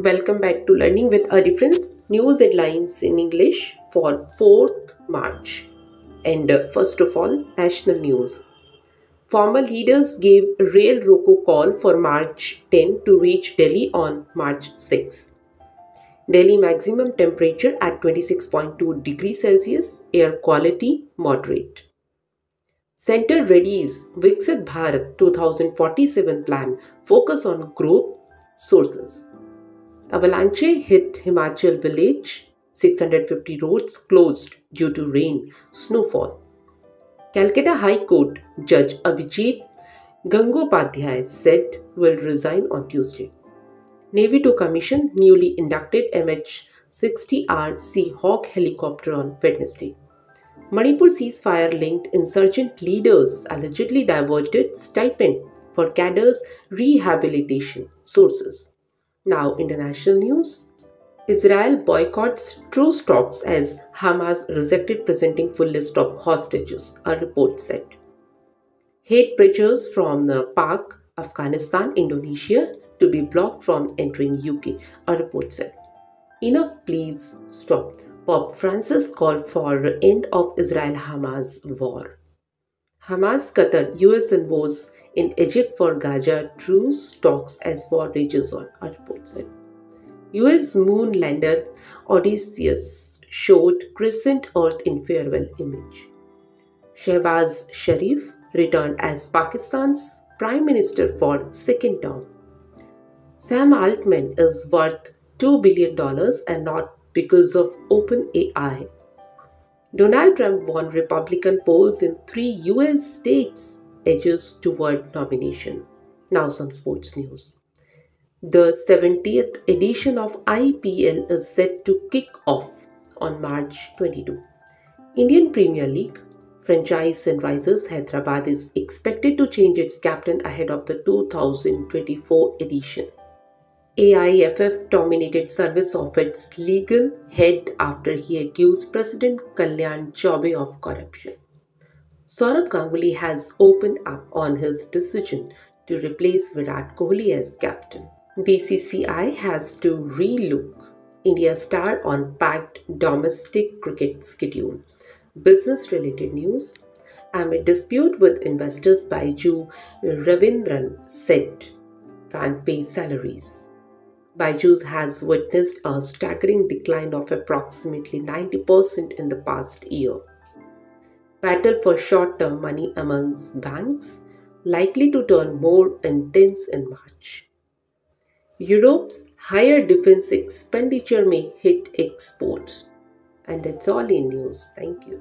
Welcome back to Learning with a Difference news headlines in English for 4th March. And first of all, national news. Former leaders gave Rail Roko call for March 10 to reach Delhi on March 6. Delhi maximum temperature at 26.2 degrees Celsius, air quality moderate. Center readies Viksit Bharat 2047 plan, focus on growth sources. Avalanche hit Himachal village, 650 roads closed due to rain, snowfall. Calcutta High Court Judge Abhijit Gangopadhyay said will resign on Tuesday. Navy to commission newly inducted MH-60R Seahawk helicopter on Wednesday. Manipur ceasefire linked insurgent leaders allegedly diverted stipend for cadres rehabilitation sources. Now, international news. Israel boycotts truce talks as Hamas rejected presenting full list of hostages, a report said. Hate preachers from Pak, Afghanistan, Indonesia to be blocked from entering UK, a report said. Enough, please stop. Pope Francis called for end of Israel-Hamas war. Hamas, Qatar, US envoys in Egypt for Gaza truce talks as war rages on, a report said. US moon lander Odysseus showed crescent Earth in farewell image. Shehbaz Sharif returned as Pakistan's Prime Minister for second term. Sam Altman is worth $2 billion and not because of OpenAI. Donald Trump won Republican polls in 3 US states, edges toward nomination. Now some sports news. The 70th edition of IPL is set to kick off on March 22. Indian Premier League franchise Sunrisers Hyderabad is expected to change its captain ahead of the 2024 edition. AIFF terminated service of its legal head after he accused President Kalyan Chaubey of corruption. Saurav Ganguly has opened up on his decision to replace Virat Kohli as captain. BCCI has to relook India's start on packed domestic cricket schedule. Business-related news. Amid dispute with investors, Baiju Ravindran said can't pay salaries. Byju's has witnessed a staggering decline of approximately 90% in the past year. Battle for short-term money amongst banks likely to turn more intense in March. Europe's higher defense expenditure may hit exports. And that's all in news. Thank you.